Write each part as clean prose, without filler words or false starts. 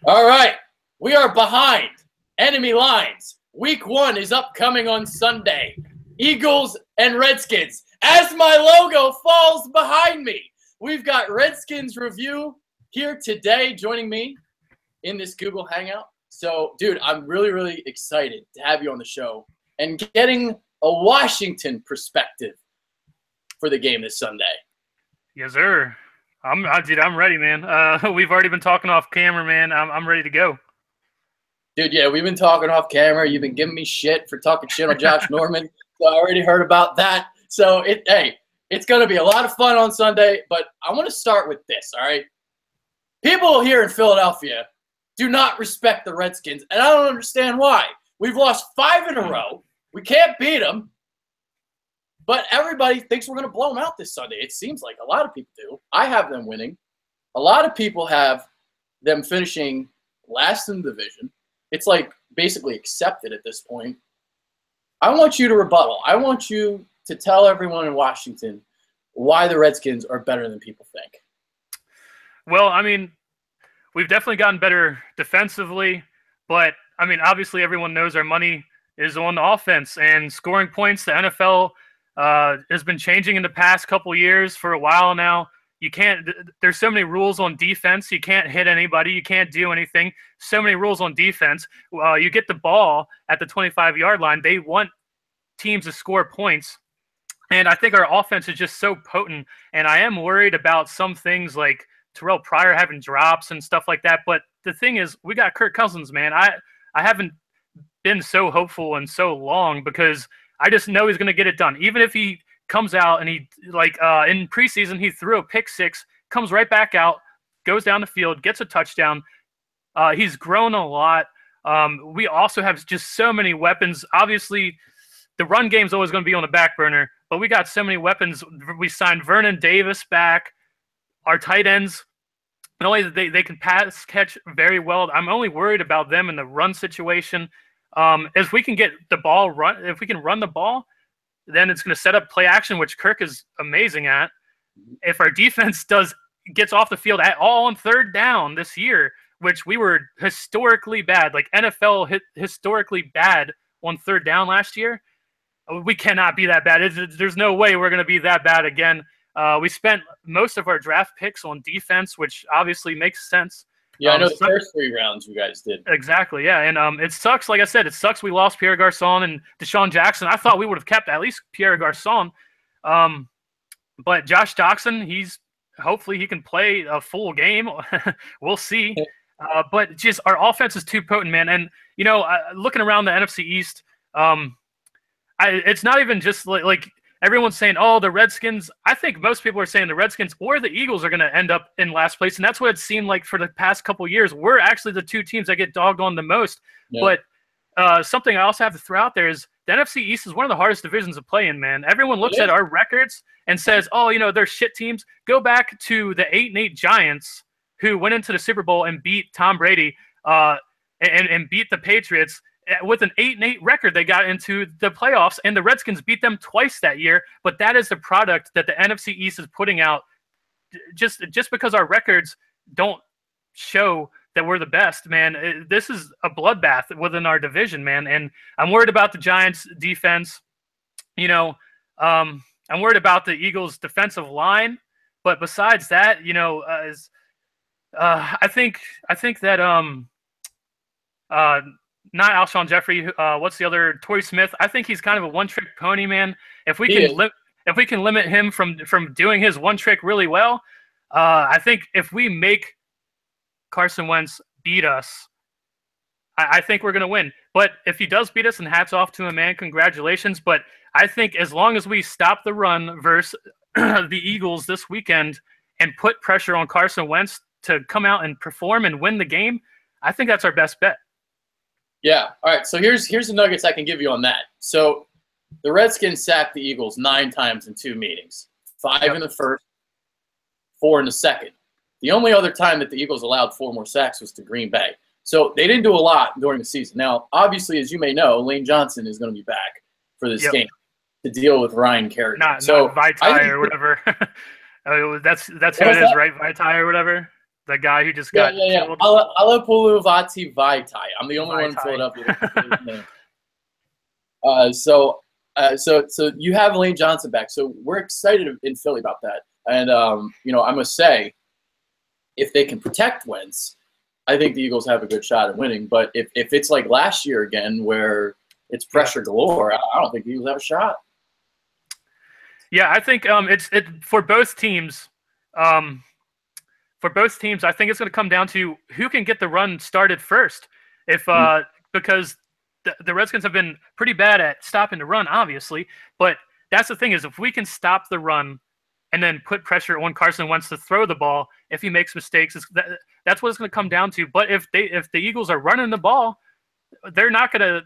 All right, we are behind enemy lines. Week 1 is upcoming on Sunday. Eagles and Redskins. As my logo falls behind me, we've got Redskins review here today joining me in this Google Hangout. So, dude, I'm really, really excited to have you on the show and getting a Washington perspective for the game this Sunday. Yes, sir. I'm ready, man. We've already been talking off camera, man. I'm ready to go. Dude, yeah, we've been talking off camera. You've been giving me shit for talking shit on Josh Norman. So I already heard about that. So, it's going to be a lot of fun on Sunday. But I want to start with this, all right? People here in Philadelphia do not respect the Redskins, and I don't understand why. We've lost 5 in a row. We can't beat them. But everybody thinks we're going to blow them out this Sunday. It seems like a lot of people do. I have them winning. A lot of people have them finishing last in the division. It's like basically accepted at this point. I want you to rebuttal. I want you to tell everyone in Washington why the Redskins are better than people think. Well, I mean, we've definitely gotten better defensively, but, I mean, obviously everyone knows our money is on the offense and scoring points. The NFL has been changing in the past couple years for a while now. There's so many rules on defense. You can't hit anybody. You can't do anything. So many rules on defense. You get the ball at the 25-yard line. They want teams to score points. And I think our offense is just so potent. And I am worried about some things like Terrell Pryor having drops and stuff like that. But the thing is, we got Kirk Cousins, man. I haven't been so hopeful in so long because I just know he's going to get it done. Even if he comes out and he, in preseason, he threw a pick 6, comes right back out, goes down the field, gets a touchdown. He's grown a lot. We also have just so many weapons. Obviously, the run game is always going to be on the back burner, but we got so many weapons. We signed Vernon Davis back. Our tight ends, not only they can pass catch very well. I'm only worried about them in the run situation. If we can get the ball if we can run the ball, then it's going to set up play action, which Kirk is amazing at. If our defense gets off the field at all on third down this year, which we were historically bad, like NFL historically bad on third down last year, we cannot be that bad. There's no way we're going to be that bad again. We spent most of our draft picks on defense, which obviously makes sense. Yeah, I know the first 3 rounds you guys did. Exactly, yeah. And it sucks, like I said, it sucks we lost Pierre Garçon and Deshaun Jackson. I thought we would have kept at least Pierre Garçon. But Josh Doxson, hopefully he can play a full game. We'll see. But just our offense is too potent, man. And, looking around the NFC East, it's not even just like everyone's saying, oh, the Redskins. I think most people are saying the Redskins or the Eagles are going to end up in last place. And that's what it seemed like for the past couple of years. We're actually the 2 teams that get dogged on the most. Yeah. But something I also have to throw out there is the NFC East is one of the hardest divisions to play in, man. Everyone looks at our records and says, oh, they're shit teams. Go back to the 8-8 Giants who went into the Super Bowl and beat Tom Brady and beat the Patriots. With an 8-8 record, they got into the playoffs, and the Redskins beat them twice that year. But that is the product that the NFC East is putting out. Just because our records don't show that we're the best, man, this is a bloodbath within our division, man. And I'm worried about the Giants' defense. I'm worried about the Eagles' defensive line. But besides that, I think that not Alshon Jeffery. What's the other? Torrey Smith. I think he's kind of a one-trick pony, man. If we can limit him from doing his one trick really well, I think if we make Carson Wentz beat us, I think we're going to win. But if he does beat us, and hats off to him, man, congratulations. But I think as long as we stop the run versus the Eagles this weekend and put pressure on Carson Wentz to come out and perform and win the game, I think that's our best bet. Yeah. All right. So here's the nuggets I can give you on that. So the Redskins sacked the Eagles 9 times in 2 meetings, 5 in the first, 4 in the second. The only other time that the Eagles allowed 4 more sacks was to Green Bay. So they didn't do a lot during the season. Now, obviously, as you may know, Lane Johnson is going to be back for this game to deal with Ryan Kerrigan. Not Vitae or whatever. That's who it is, right? Vitae or whatever. the guy who just Yeah, got yeah, yeah. killed. Alapuluvati Vaitai. I'm the only one in Vaitai. Philadelphia. So you have Lane Johnson back. So we're excited in Philly about that. And I must say, if they can protect Wentz, I think the Eagles have a good shot at winning. But if it's like last year again, where it's pressure galore, I don't think the Eagles have a shot. Yeah, I think it's for both teams. For both teams, I think it's going to come down to who can get the run started first. Because the Redskins have been pretty bad at stopping the run, obviously. But that's the thing is, if we can stop the run and then put pressure on Carson Wentz to throw the ball, if he makes mistakes, that's what it's going to come down to. But if the Eagles are running the ball, they're not going to,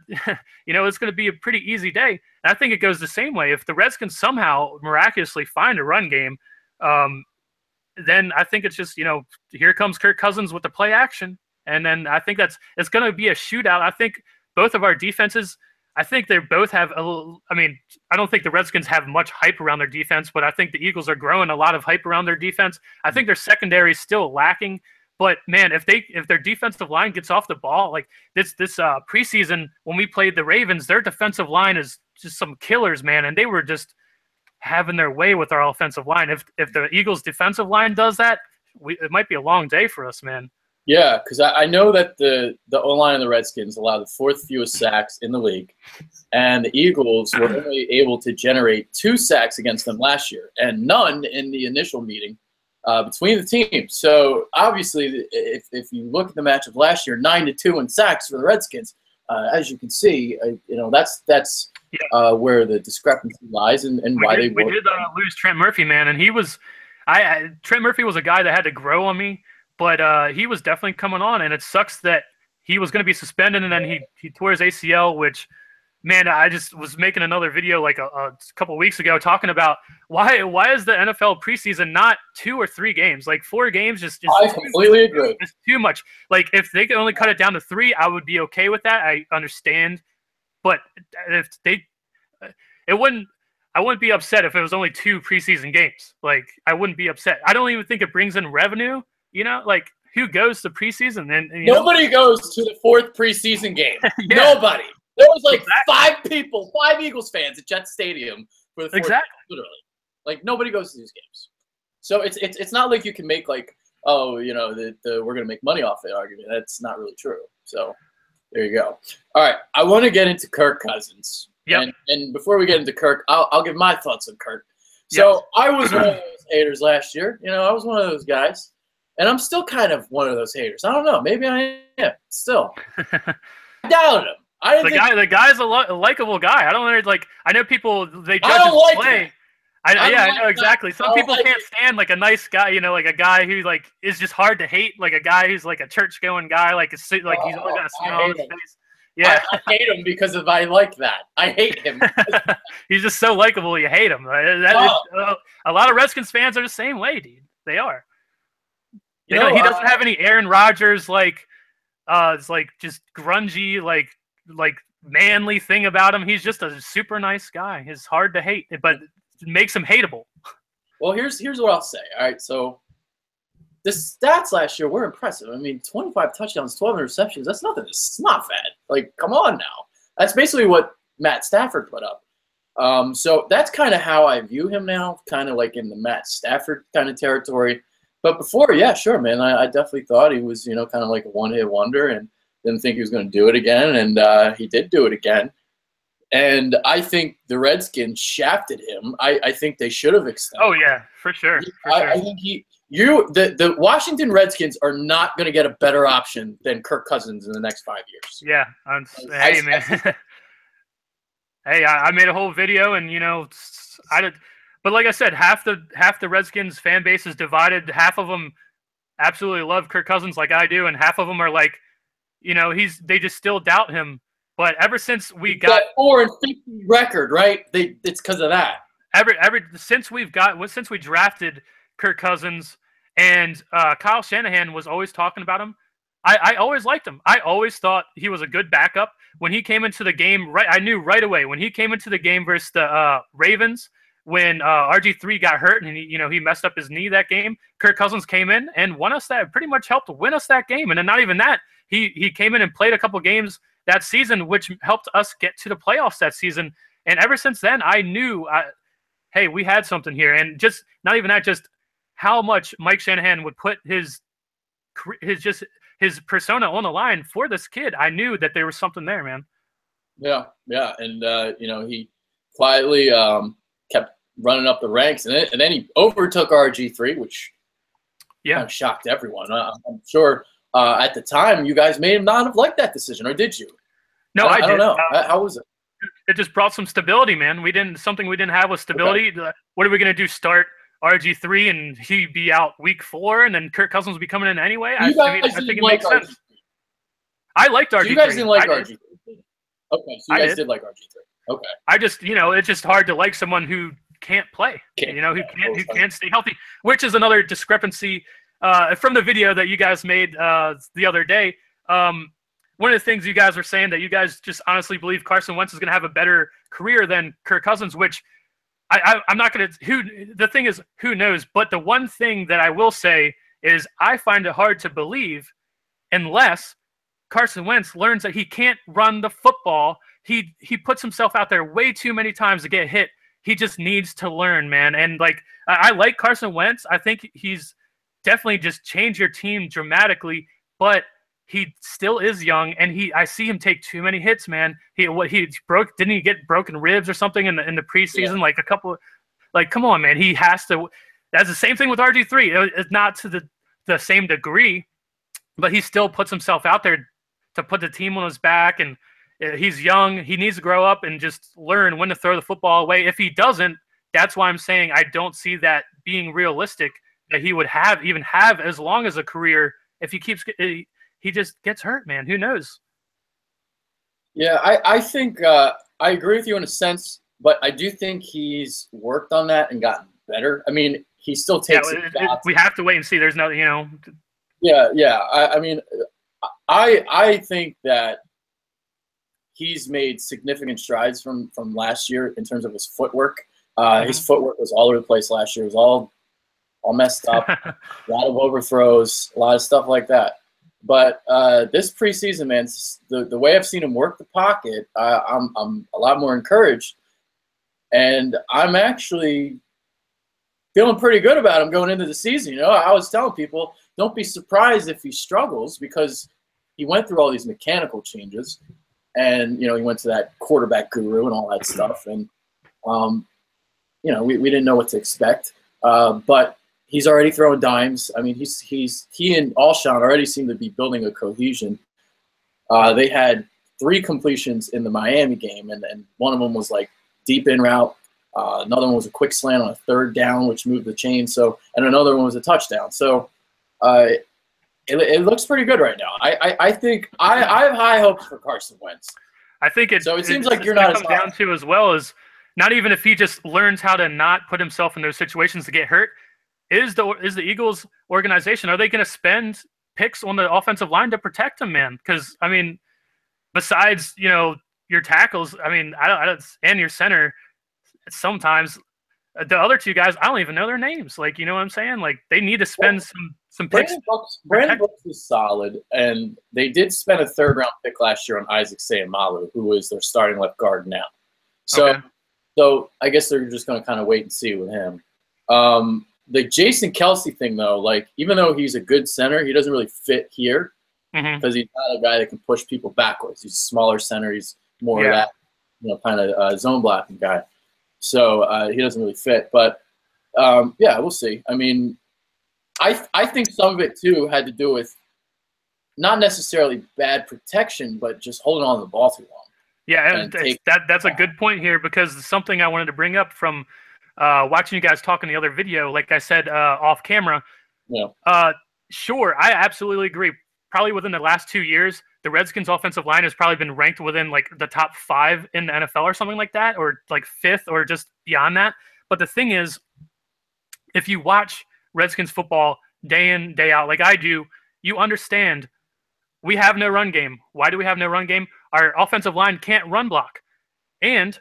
it's going to be a pretty easy day. And I think it goes the same way. If the Redskins somehow miraculously find a run game, then I think it's just, here comes Kirk Cousins with the play action. And then I think it's going to be a shootout. I think both of our defenses, I think they both have I don't think the Redskins have much hype around their defense, but I think the Eagles are growing a lot of hype around their defense. I think their secondary is still lacking. But man, if their defensive line gets off the ball, like this preseason when we played the Ravens, their defensive line is just some killers, man, and they were just having their way with our offensive line. If the Eagles' defensive line does that, it might be a long day for us, man. Yeah, because I know that the O-line of the Redskins allowed the fourth fewest sacks in the league, and the Eagles were only able to generate 2 sacks against them last year, and none in the initial meeting between the teams. So obviously, if you look at the matchup last year, 9-2 in sacks for the Redskins, as you can see, that's where the discrepancy lies and why they we did lose Trent Murphy, man, and he was Trent Murphy was a guy that had to grow on me. But he was definitely coming on, and it sucks that he was going to be suspended, and then he tore his ACL, which, man, I just was making another video like a couple of weeks ago talking about why is the NFL preseason not 2 or 3 games? Like 4 games just I completely agree. It's too much. Like if they could only cut it down to 3, I would be okay with that. I understand. But if I wouldn't be upset if it was only 2 preseason games. Like I wouldn't be upset. I don't even think it brings in revenue. Like who goes to preseason? And nobody goes to the 4th preseason game. Yeah. Nobody. There was like 5 Eagles fans at Jet Stadium for the 4th. Exactly. Literally, like nobody goes to these games. So it's not like you can make like, we're gonna make money off the argument. That's not really true. So there you go. All right, I want to get into Kirk Cousins. Yeah. And before we get into Kirk, I'll give my thoughts on Kirk. So I was one of those haters last year. I was one of those guys. And I'm still kind of one of those haters. I don't know. Maybe I am still. I doubted him. The guy's a likable guy. I don't know. I know people they judge his play. I know exactly. Some people can't stand like a nice guy. Like a guy who like is just hard to hate. Like a guy who's like a church going guy. Like he's always got a smile on his face. Yeah, I hate him because I like that. I hate him. He's just so likable. You hate him. A lot of Redskins fans are the same way, dude. They are. He doesn't have any Aaron Rodgers it's like just grungy like manly thing about him. He's just a super nice guy. He's hard to hate, but it makes him hateable. Well, here's what I'll say. All right, so the stats last year were impressive. 25 touchdowns, 12 interceptions. That's nothing. It's not bad. Like, come on now. That's basically what Matt Stafford put up. So that's kind of how I view him now, kind of like in the Matt Stafford kind of territory. But before, yeah, sure, man. I definitely thought he was, kind of like a one-hit wonder and didn't think he was going to do it again. And he did do it again. And I think the Redskins shafted him. I think they should have extended. Oh, yeah, for sure. I think the Washington Redskins are not going to get a better option than Kirk Cousins in the next 5 years. Yeah. Hey, man. Hey, I made a whole video and, I did. But like I said, half the Redskins fan base is divided. Half of them absolutely love Kirk Cousins like I do, and half of them are like, they just still doubt him. But ever since we got 4-50 record, right? It's because of that. Since we drafted Kirk Cousins, and Kyle Shanahan was always talking about him. I always liked him. I always thought he was a good backup. When he came into the game, I knew right away when he came into the game versus the Ravens. when RG3 got hurt and he messed up his knee that game, Kirk Cousins came in and won us that, pretty much helped win us that game. And then not even that, he came in and played a couple games that season, which helped us get to the playoffs that season. And ever since then, I knew, hey, we had something here. And just not even that, just how much Mike Shanahan would put his persona on the line for this kid. I knew that there was something there, man. Yeah. And, he quietly kept running up the ranks. And then he overtook RG3, which kind of shocked everyone. I'm sure at the time you guys may not have liked that decision, or did you? No, I don't know. How was it? It just brought some stability, man. Something we didn't have was stability. Okay. What are we going to do? Start RG3 and he'd be out week 4, and then Kirk Cousins will be coming in anyway? I think it makes sense. I liked RG3. So you guys didn't like RG3? Okay, so you guys did like RG3. Okay. I just, it's just hard to like someone who can't play, who can't stay healthy, which is another discrepancy from the video that you guys made the other day. One of the things you guys were saying that you guys just honestly believe Carson Wentz is going to have a better career than Kirk Cousins, which I'm not going to – the thing is, who knows? But the one thing that I will say is I find it hard to believe unless Carson Wentz learns that he can't run the football. He puts himself out there way too many times to get hit. He just needs to learn, man. And, I like Carson Wentz. I think he's definitely just changed your team dramatically, but – he still is young, and I see him take too many hits, man. Didn't he get broken ribs or something in the preseason? Yeah. Come on, man. He has to. That's the same thing with RG3. It's not to the same degree, but he still puts himself out there to put the team on his back, and he's young. He needs to grow up and just learn when to throw the football away. If he doesn't, that's why I'm saying I don't see that being realistic, that he would even have as long as a career if he keeps. He just gets hurt, man. Who knows? Yeah, I think I agree with you in a sense, but I do think he's worked on that and gotten better. I mean, he still takes we have to wait and see. There's no, Yeah. I think that he's made significant strides from last year in terms of his footwork. His footwork was all over the place last year. It was all messed up. A lot of overthrows, a lot of stuff like that. But this preseason, man, the way I've seen him work the pocket, I'm a lot more encouraged. And I'm actually feeling pretty good about him going into the season. I was telling people, don't be surprised if he struggles, because he went through all these mechanical changes. And, he went to that quarterback guru and all that stuff. And, we didn't know what to expect. But he's already throwing dimes. I mean, he and Alshon already seem to be building a cohesion. They had 3 completions in the Miami game, and one of them was deep in route. Another one was a quick slant on a 3rd down, which moved the chain. And another one was a touchdown. So it looks pretty good right now. I think I have high hopes for Carson Wentz. I think it seems like you're not as down to, as well as not even if he just learns how to not put himself in those situations to get hurt. Is the Eagles organization, are they going to spend picks on the offensive line to protect him, man? Because, I mean, besides, your tackles, I mean, and your center, sometimes the other 2 guys, I don't even know their names. You know what I'm saying? They need to spend some picks. Brandon Brooks was solid, and they did spend a 3rd-round pick last year on Isaac Seumalo, who is their starting left guard now. So I guess they're just going to kind of wait and see with him. The Jason Kelce thing, though, even though he's a good center, he doesn't really fit here because he's not a guy that can push people backwards. He's a smaller center. He's more of that, kind of zone blocking guy. So he doesn't really fit. But, we'll see. I mean, I think some of it, too, had to do with not necessarily bad protection, but just holding on to the ball too long. Yeah, and that's a good point here, because something I wanted to bring up from – watching you guys talk in the other video, like I said, off camera. Yeah. Sure, I absolutely agree. Probably within the last 2 years, the Redskins offensive line has probably been ranked within the top 5 in the NFL or something like that, or 5th or just beyond that. But the thing is, if you watch Redskins football day in, day out, like I do, you understand we have no run game. Why do we have no run game? Our offensive line can't run block. And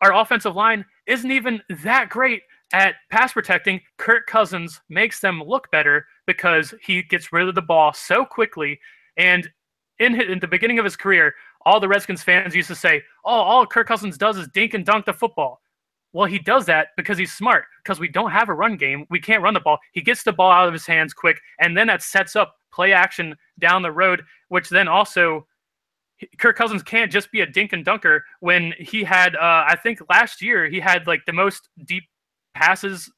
our offensive line isn't even that great at pass protecting. Kirk Cousins makes them look better because he gets rid of the ball so quickly. And in the beginning of his career, all the Redskins fans used to say, oh, all Kirk Cousins does is dink and dunk the football. Well, he does that because he's smart, because we don't have a run game. We can't run the ball. He gets the ball out of his hands quick, and then that sets up play action down the road, which then also Kirk Cousins can't just be a dink and dunker when he had, I think last year, he had like the most deep passes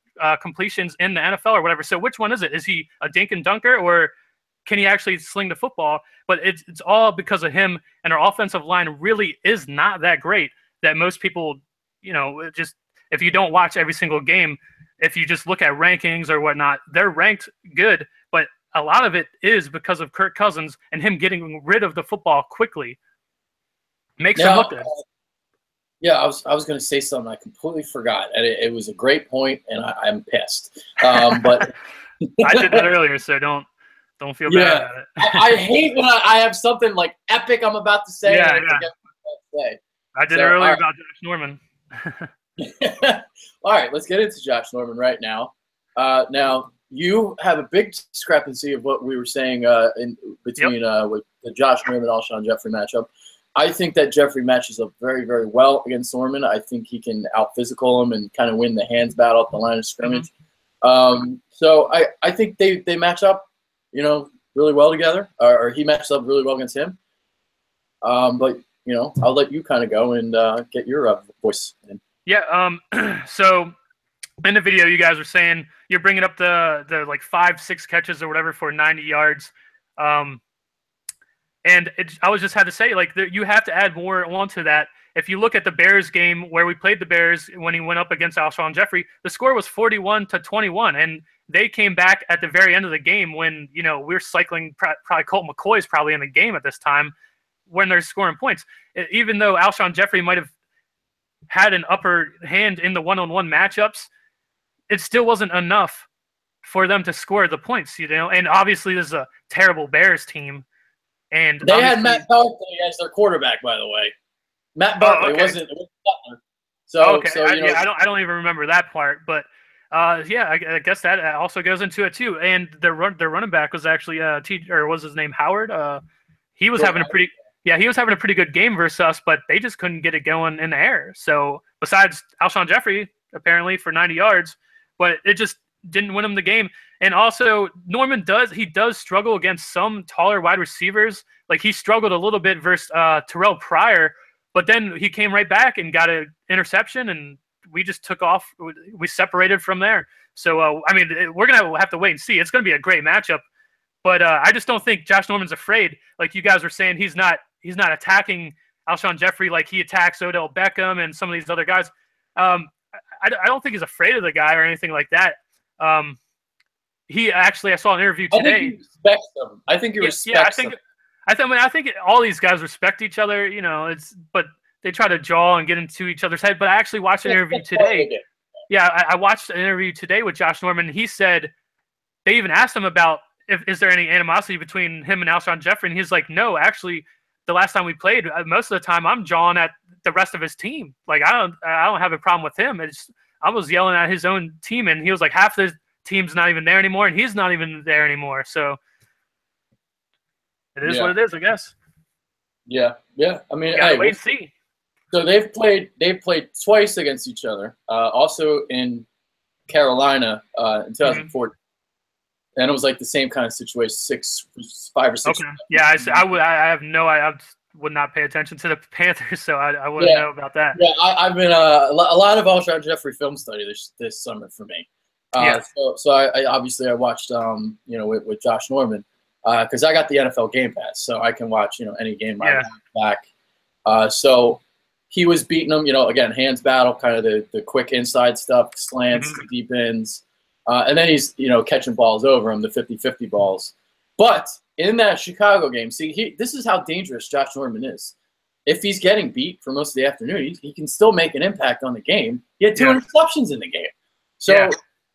completions in the NFL or whatever. So which one is it? Is he a dink and dunker, or can he actually sling the football? But it's all because of him, and our offensive line really is not that great that most people, just if you don't watch every single game, if you just look at rankings or whatnot, they're ranked good, but a lot of it is because of Kirk Cousins and him getting rid of the football quickly. Makes him look good. Yeah, I was going to say something. I completely forgot. And it was a great point, and I'm pissed. But I did that earlier, so don't feel bad about it. I hate when I have something like epic I'm about to say. Yeah, and I forget what I'm about to say. I did it earlier about Josh Norman. All right, let's get into Josh Norman right now. Now, you have a big discrepancy of what we were saying in between with the Josh Norman Alshon Jeffery matchup. I think that Jeffery matches up very, very well against Norman. I think he can out-physical him and kind of win the hands battle at the line of scrimmage. So I think they match up, really well together, or he matches up really well against him. But, I'll let you kind of go and get your voice in. Yeah, so in the video, you guys were saying you're bringing up the like 5-6 catches or whatever for 90 yards. And I was just had to say, like, you have to add more onto that. If you look at the Bears game where we played the Bears when he went up against Alshon Jeffery, the score was 41-21, and they came back at the very end of the game when, we're cycling, probably Colt McCoy's probably in the game at this time when they're scoring points. Even though Alshon Jeffery might have had an upper hand in the one-on-one matchups, it still wasn't enough for them to score the points, and obviously this is a terrible Bears team. And they had Matt Barkley as their quarterback, by the way. Matt Barkley wasn't Butler. So, okay. I don't even remember that part, but I guess that also goes into it too. And their running back was actually or was his name Howard? He was having a pretty good game versus us, but they just couldn't get it going in the air. So besides Alshon Jeffery, apparently for 90 yards, but it just didn't win him the game. And also Norman does struggle against some taller wide receivers. Like he struggled a little bit versus Terrell Pryor, but then he came right back and got an interception, and we just took off. We separated from there. So, we're going to have to wait and see. It's going to be a great matchup. But I just don't think Josh Norman's afraid. Like you guys were saying, he's not attacking Alshon Jeffery like he attacks Odell Beckham and some of these other guys. I don't think he's afraid of the guy or anything like that. I saw an interview today. I think he respects him. I think he respects him. I think all these guys respect each other, but they try to jaw and get into each other's head. But I actually watched an interview today. Yeah, I watched an interview today with Josh Norman. He said they even asked him about is there any animosity between him and Alshon Jeffery, and he's like, no, actually, the last time we played, most of the time I'm jawing at the rest of his team. Like I don't have a problem with him. I was yelling at his own team, and he was like, half the team's not even there anymore, and he's not even there anymore. So it is what it is, I guess. Yeah. I mean, wait and see. So they've played twice against each other. Also in Carolina in 2014. And it was like the same kind of situation, 5 or 6. Okay. Yeah, I would not pay attention to the Panthers, so I wouldn't know about that. Yeah, I've been a lot of Alshon Jeffery film study this summer for me. So I obviously I watched with Josh Norman because I got the NFL Game Pass, so I can watch any game I want back. So he was beating him, again, hands battle, kind of the quick inside stuff, slants, the deep ends. And then he's, catching balls over him, the 50-50 balls. But in that Chicago game, this is how dangerous Josh Norman is. If he's getting beat for most of the afternoon, he can still make an impact on the game. He had 2 interceptions in the game. So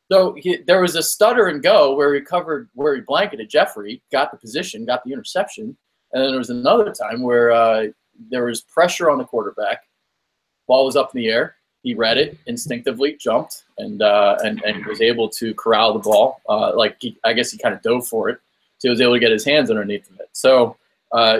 there was a stutter and go where he blanketed Jeffery, got the position, got the interception. And then there was another time where there was pressure on the quarterback. Ball was up in the air. he read it instinctively, jumped, and was able to corral the ball. I guess he kind of dove for it, so he was able to get his hands underneath of it. So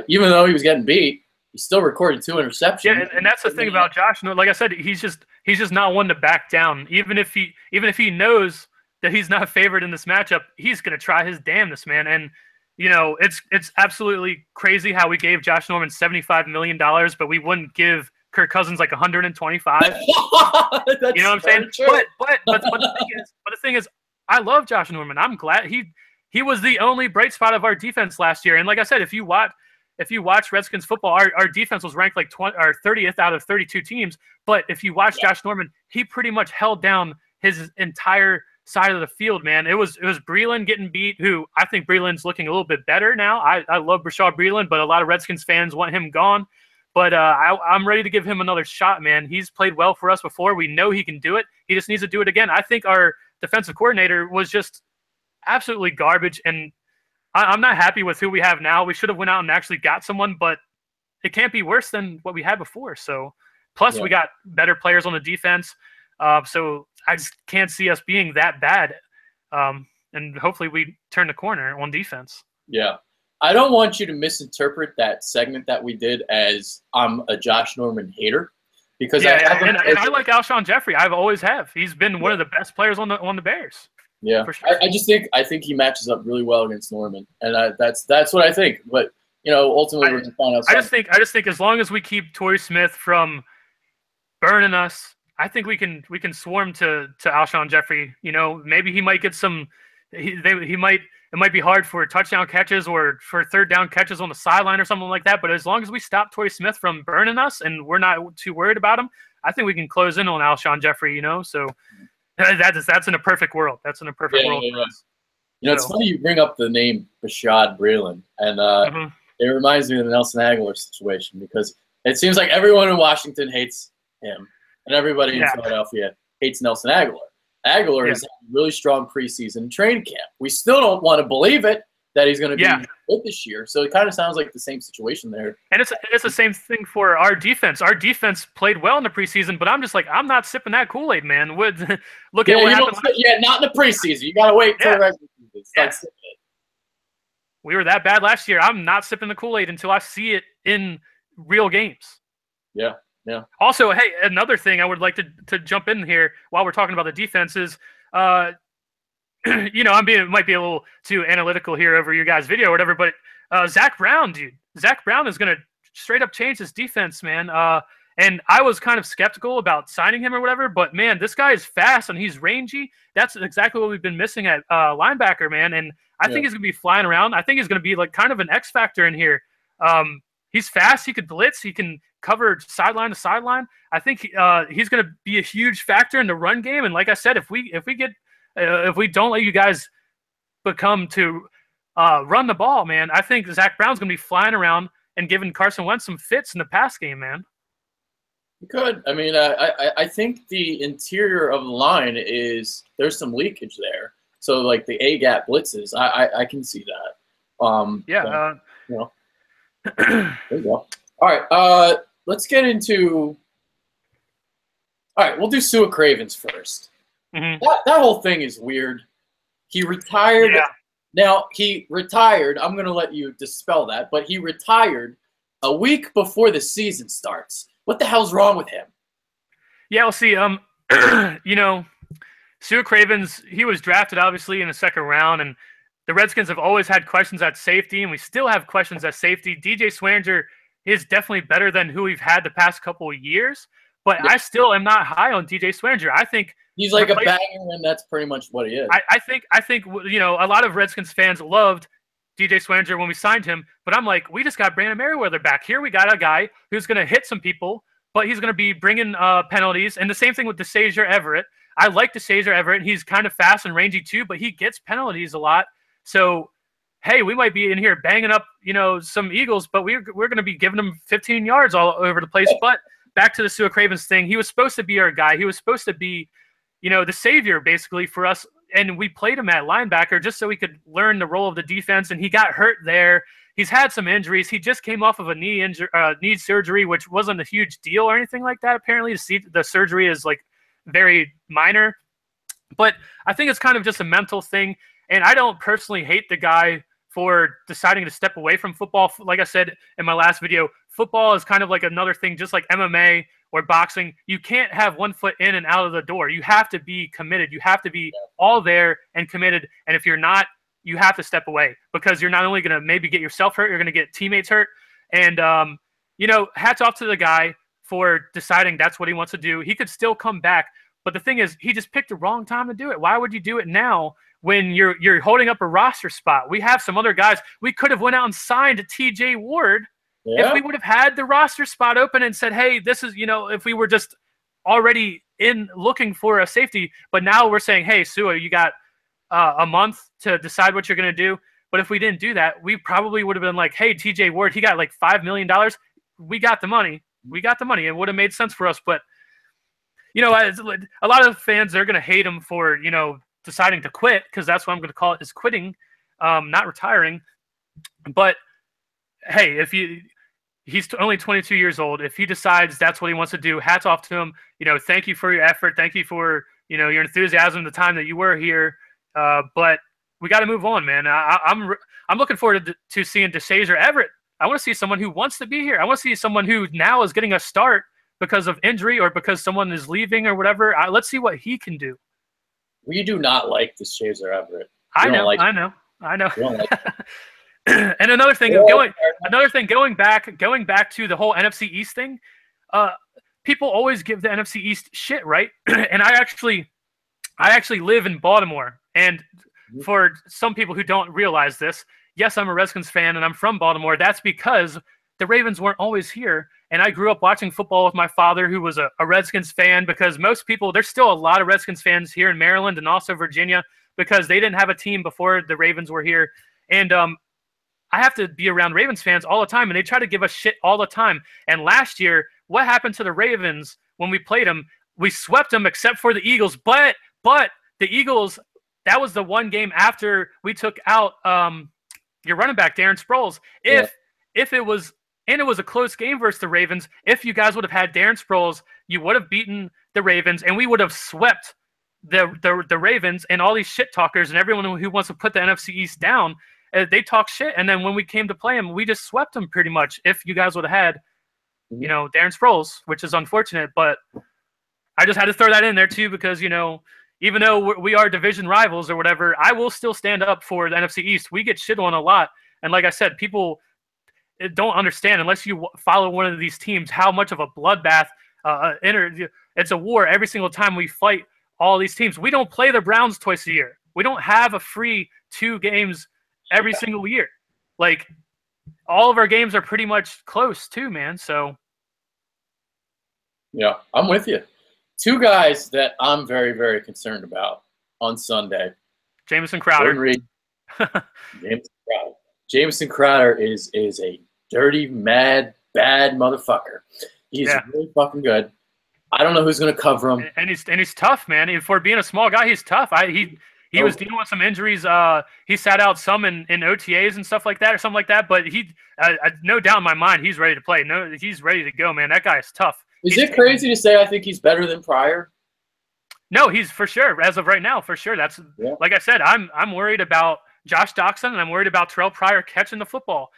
even though he was getting beat, he still recorded 2 interceptions. Yeah, and that's the thing about Josh. Like I said, he's just not one to back down. Even if he knows that he's not favored in this matchup, he's going to try his damnedest, man. And it's absolutely crazy how we gave Josh Norman $75 million, but we wouldn't give Kirk Cousins like 125. You know what I'm saying? But the thing is, I love Josh Norman. I'm glad he was the only bright spot of our defense last year. And like I said, if you watch Redskins football, our defense was ranked like 30th out of 32 teams. But if you watch Josh Norman, he pretty much held down his entire side of the field, man. It was Breeland getting beat, who I think Breeland's looking a little bit better now. I love Rashad Breeland, but a lot of Redskins fans want him gone. But I'm ready to give him another shot, man. He's played well for us before. We know he can do it. He just needs to do it again. I think our defensive coordinator was just absolutely garbage, and I'm not happy with who we have now. We should have went out and actually got someone, but it can't be worse than what we had before. So, plus we got better players on the defense. So I just can't see us being that bad. And hopefully we turn the corner on defense. Yeah. I don't want you to misinterpret that segment that we did as I'm a Josh Norman hater, because I like Alshon Jeffery. I've always have. He's been one of the best players on the Bears. Yeah, for sure. I think he matches up really well against Norman, and that's what I think. But ultimately we're going to find out. I just think as long as we keep Torrey Smith from burning us, I think we can swarm to Alshon Jeffery. Maybe he might get some. It might be hard for touchdown catches or for third down catches on the sideline or something like that. But as long as we stop Torrey Smith from burning us and we're not too worried about him, I think we can close in on Alshon Jeffery. So that's in a perfect world. That's in a perfect world for us. It's funny you bring up the name Rashad Breeland, and it reminds me of the Nelson Aguilar situation, because it seems like everyone in Washington hates him, and everybody in Philadelphia hates Nelson Aguilar. Aguilar has had a really strong preseason training camp. We still don't want to believe it that he's going to be good this year. So it kind of sounds like the same situation there. And it's the same thing for our defense. Our defense played well in the preseason, but I'm just like, I'm not sipping that Kool-Aid, man. Look at what happened. Not in the preseason. You got to wait till the regular season. Start sipping it. We were that bad last year. I'm not sipping the Kool-Aid until I see it in real games. Yeah. Yeah. Also, hey, another thing I would like to jump in here while we're talking about the defense is, might be a little too analytical here over your guys' video or whatever, but Zach Brown, dude. Zach Brown is going to straight up change his defense, man. And I was kind of skeptical about signing him or whatever, but, man, this guy is fast and he's rangy. That's exactly what we've been missing at linebacker, man. And I think he's going to be flying around. I think he's going to be like kind of an X factor in here. He's fast. He could blitz. He can cover sideline to sideline. I think he's going to be a huge factor in the run game. And like I said, if we don't let you guys become to run the ball, man, I think Zach Brown's going to be flying around and giving Carson Wentz some fits in the pass game, man. You could. I mean, I think the interior of the line there's some leakage there. So like the A-gap blitzes, I can see that. There you go. All right, let's get into. All right, we'll do Sua Cravens first. Mm-hmm. That whole thing is weird. He retired. Yeah. Now he retired. I'm going to let you dispel that, but he retired a week before the season starts. What the hell's wrong with him? Yeah, we'll see. Sua Cravens. He was drafted obviously in the second round, and the Redskins have always had questions at safety, and we still have questions at safety. DJ Swearinger is definitely better than who we've had the past couple of years, but I still am not high on DJ Swearinger. I think he's like a banger, and that's pretty much what he is. I think a lot of Redskins fans loved DJ Swearinger when we signed him, but I'm like, we just got Brandon Merriweather back. Here we got a guy who's going to hit some people, but he's going to be bringing penalties, and the same thing with DeSazier Everett. I like DeSazier Everett. He's kind of fast and rangy too, but he gets penalties a lot. So, hey, we might be in here banging up, some Eagles, but we're going to be giving them 15 yards all over the place. But back to the Sua Cravens thing, he was supposed to be our guy. He was supposed to be, the savior basically for us. And we played him at linebacker just so we could learn the role of the defense. And he got hurt there. He's had some injuries. He just came off of a knee surgery, which wasn't a huge deal or anything like that. Apparently, the surgery is like very minor. But I think it's kind of just a mental thing. And I don't personally hate the guy for deciding to step away from football. Like I said in my last video, football is kind of like another thing, just like MMA or boxing. You can't have one foot in and out of the door. You have to be committed. You have to be all there and committed. And if you're not, you have to step away, because you're not only going to maybe get yourself hurt, you're going to get teammates hurt. And, hats off to the guy for deciding that's what he wants to do. He could still come back. But the thing is, he just picked the wrong time to do it. Why would you do it now when you're holding up a roster spot? We have some other guys. We could have went out and signed TJ Ward if we would have had the roster spot open and said, hey, this is, if we were just already in looking for a safety. But now we're saying, hey, Sua, you got a month to decide what you're going to do. But if we didn't do that, we probably would have been like, hey, TJ Ward, he got like $5 million. We got the money. It would have made sense for us. But, a lot of fans, they're going to hate him for, deciding to quit, because that's what I'm going to call it, is quitting, not retiring. But, hey, he's only 22 years old. If he decides that's what he wants to do, hats off to him. Thank you for your effort. Thank you for, your enthusiasm, the time that you were here. But we got to move on, man. I'm looking forward to seeing DeShazier Everett. I want to see someone who wants to be here. I want to see someone who now is getting a start because of injury or because someone is leaving or whatever. Let's see what he can do. We do not like DeShazier Everett. I know. You don't like And another thing, going back to the whole NFC East thing. People always give the NFC East shit, right? And I actually live in Baltimore. And for some people who don't realize this, yes, I'm a Redskins fan and I'm from Baltimore. That's because the Ravens weren't always here. And I grew up watching football with my father, who was a Redskins fan, because most people, there's still a lot of Redskins fans here in Maryland and also Virginia, because they didn't have a team before the Ravens were here. And I have to be around Ravens fans all the time, and they try to give us shit all the time. And last year, what happened to the Ravens when we played them? We swept them except for the Eagles. But the Eagles, that was the one game after we took out your running back, Darren Sproles. If it was a close game versus the Ravens, if you guys would have had Darren Sproles, you would have beaten the Ravens, and we would have swept the Ravens. And all these shit talkers and everyone who wants to put the NFC East down, they talk shit. And then when we came to play them, we just swept them pretty much. If you guys would have had, Darren Sproles, which is unfortunate, but I just had to throw that in there too, because, even though we are division rivals or whatever, I will still stand up for the NFC East. We get shit on a lot. And like I said, people don't understand, unless you follow one of these teams, how much of a bloodbath it's a war every single time we fight all these teams. We don't play the Browns twice a year. We don't have a free 2 games every single year. Like, all of our games are pretty much close too, man. So yeah, I'm with you. 2 guys that I'm very, very concerned about on Sunday. Jamison Crowder. Jamison Crowder is a dirty, mad, bad motherfucker. He's really fucking good. I don't know who's going to cover him. And he's tough, man. For being a small guy, he's tough. He was dealing with some injuries. He sat out some in OTAs and stuff like that, or something like that. But no doubt in my mind, he's ready to play. No, he's ready to go, man. That guy is tough. Is it crazy to say I think he's better than Pryor? No, he's for sure. As of right now, for sure. That's like I said. I'm worried about Josh Doxson, and I'm worried about Terrell Pryor catching the football.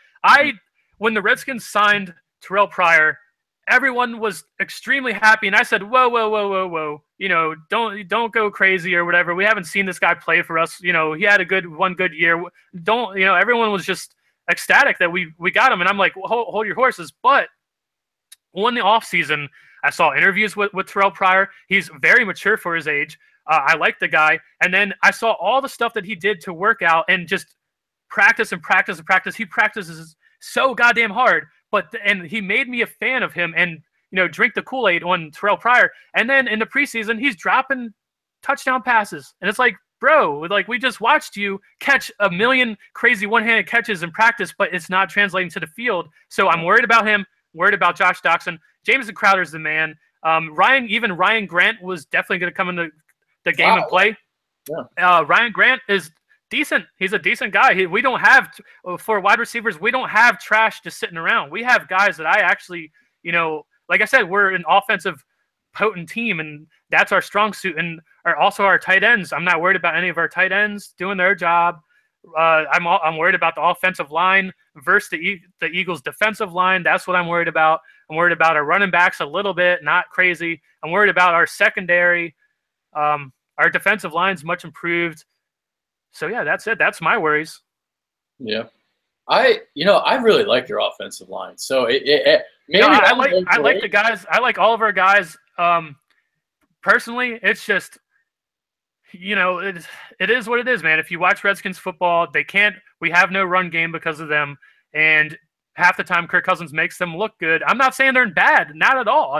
When the Redskins signed Terrell Pryor, everyone was extremely happy, and I said, whoa. Don't go crazy or whatever. We haven't seen this guy play for us. He had one good year. Everyone was just ecstatic that we got him, and I'm like, well, hold your horses. But in the offseason, I saw interviews with Terrell Pryor. He's very mature for his age. I like the guy. And then I saw all the stuff that he did to work out and just practice and practice and practice. He practices so goddamn hard. And he made me a fan of him and, drink the Kool-Aid on Terrell Pryor. And then in the preseason, he's dropping touchdown passes. And it's like, bro, we just watched you catch a million crazy one-handed catches in practice, but it's not translating to the field. So I'm worried about him, worried about Josh Doxson. Jamison Crowder's the man. Ryan Grant was definitely going to come in the game and play. Yeah. Ryan Grant is decent. He's a decent guy. We don't have, for wide receivers, we don't have trash just sitting around. We have guys that I actually, like I said, we're an offensive potent team, and that's our strong suit. And also our tight ends. I'm not worried about any of our tight ends doing their job. I'm worried about the offensive line versus the Eagles' defensive line. That's what I'm worried about. I'm worried about our running backs a little bit, not crazy. I'm worried about our secondary. Our defensive line's much improved. So yeah, that's it. That's my worries. Yeah, I really like your offensive line. So maybe I like the guys. I like all of our guys. Personally, it's just, it is what it is, man. If you watch Redskins football, we have no run game because of them. And half the time Kirk Cousins makes them look good. I'm not saying they're bad, not at all.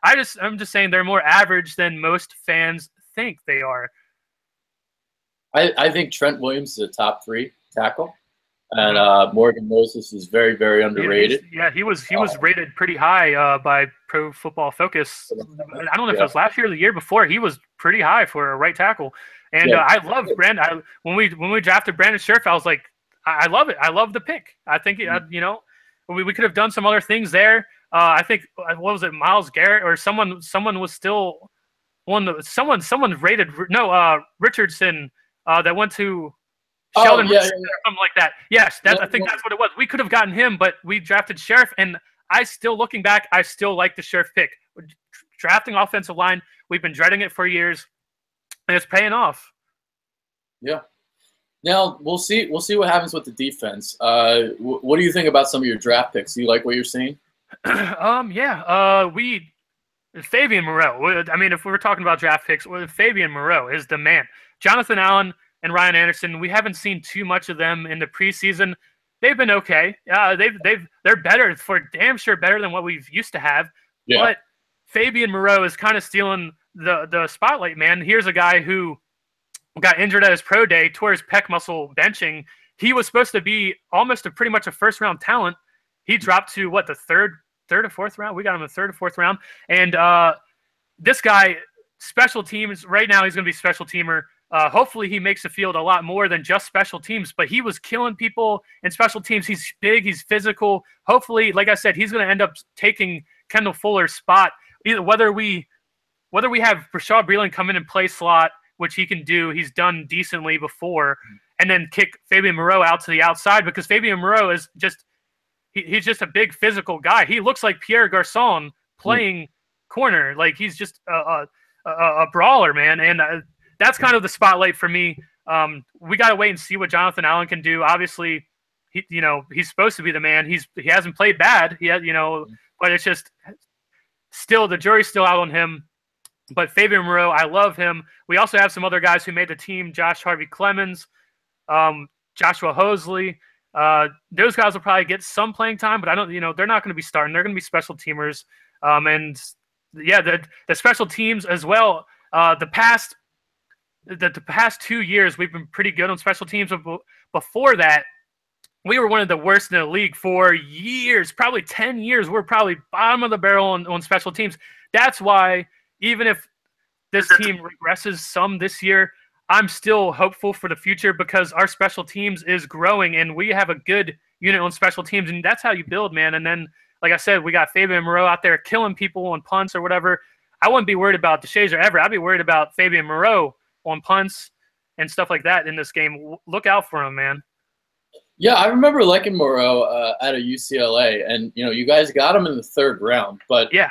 I'm just saying they're more average than most fans think they are. I think Trent Williams is a top 3 tackle, and Morgan Moses is very, very underrated. He was rated pretty high by Pro Football Focus. I don't know if it was last year or the year before. He was pretty high for a right tackle. And I love Brandon. When we drafted Brandon Scherf, I was like, I love it. I love the pick. I think we could have done some other things there. I think, what was it, Myles Garrett or someone was still someone rated Richardson that went to Sheldon Richardson or something like that. Yes, I think that's what it was. We could have gotten him, but we drafted Sheriff, and looking back, I still like the Sheriff pick. Drafting offensive line, we've been dreading it for years, and it's paying off. Yeah. Now we'll see what happens with the defense. What do you think about some of your draft picks? Do you like what you're seeing? Fabian Moreau. I mean, if we were talking about draft picks, Fabian Moreau is the man. Jonathan Allen and Ryan Anderson, we haven't seen too much of them in the preseason. They've been okay. They're better, for damn sure better than what we've used to have. Yeah. But Fabian Moreau is kind of stealing the spotlight, man. Here's a guy who got injured at his pro day, tore his pec muscle benching. He was supposed to be almost pretty much a first-round talent. He dropped to, the third or fourth round? We got him in the third or fourth round. And this guy, special teams, right now he's going to be special teamer. Hopefully he makes the field a lot more than just special teams, but he was killing people in special teams. He's big, he's physical. Hopefully, like I said, he's going to end up taking Kendall Fuller's spot. Whether we have Rashad Breeland come in and play slot, which he can do, he's done decently before, and then kick Fabian Moreau out to the outside, because Fabian Moreau is just he's just a big physical guy. He looks like Pierre Garçon playing corner. Like, he's just a brawler, man. And that's kind of the spotlight for me. We got to wait and see what Jonathan Allen can do. Obviously, he's supposed to be the man. He hasn't played bad. But it's just still, the jury's still out on him. But Fabian Moreau, I love him. We also have some other guys who made the team: Josh Harvey-Clemens, Joshua Hosley. Those guys will probably get some playing time, but I don't. They're not going to be starting. They're going to be special teamers. And yeah, the special teams as well. The past 2 years, we've been pretty good on special teams. Before that, we were one of the worst in the league for years, probably 10 years. We're probably bottom of the barrel on special teams. That's why, even if this team regresses some this year, I'm still hopeful for the future, because our special teams is growing and we have a good unit on special teams, and that's how you build, man. And then, like I said, we got Fabian Moreau out there killing people on punts or whatever. I wouldn't be worried about DeShazer ever. I'd be worried about Fabian Moreau on punts and stuff like that in this game. Look out for him, man. Yeah, I remember liking Moreau out of UCLA, and you guys got him in the third round. But yeah,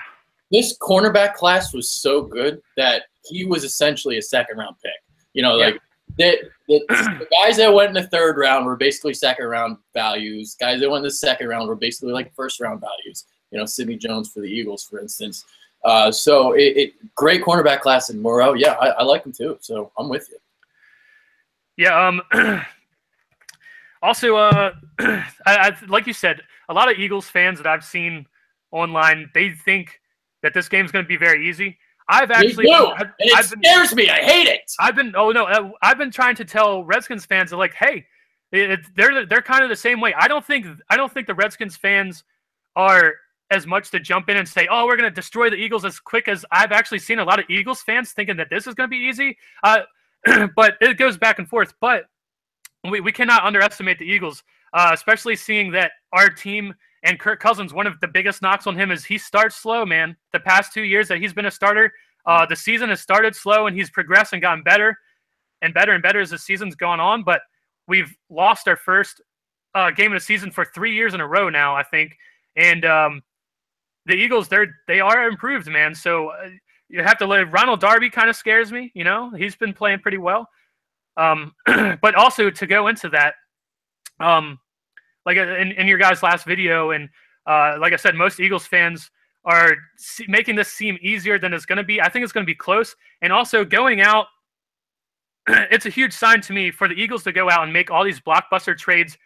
this cornerback class was so good that he was essentially a second-round pick. The guys that went in the third round were basically second-round values. Guys that went in the second round were basically like first-round values. Sidney Jones for the Eagles, for instance. So great cornerback class in Moreau. Yeah, I like him too. So I'm with you. Yeah. Also, like you said, a lot of Eagles fans that I've seen online, they think that this game's going to be very easy. It scares me. I hate it. I've been trying to tell Redskins fans that, like, hey, they're kind of the same way. I don't think the Redskins fans are as much to jump in and say, oh, we're going to destroy the Eagles as quick as I've actually seen a lot of Eagles fans thinking that this is going to be easy. But it goes back and forth. But we cannot underestimate the Eagles, especially seeing that our team and Kirk Cousins, one of the biggest knocks on him is he starts slow, man. The past 2 years that he's been a starter, the season has started slow, and he's progressed and gotten better and better and better as the season's gone on. But we've lost our first game of the season for 3 years in a row now, I think. And the Eagles, they are improved, man. So you have to let Ronald Darby kind of scares me. You know, he's been playing pretty well. But also to go into that, like in your guys' last video, and like I said, most Eagles fans are making this seem easier than it's going to be. I think it's going to be close. And also going out, it's a huge sign to me for the Eagles to go out and make all these blockbuster trades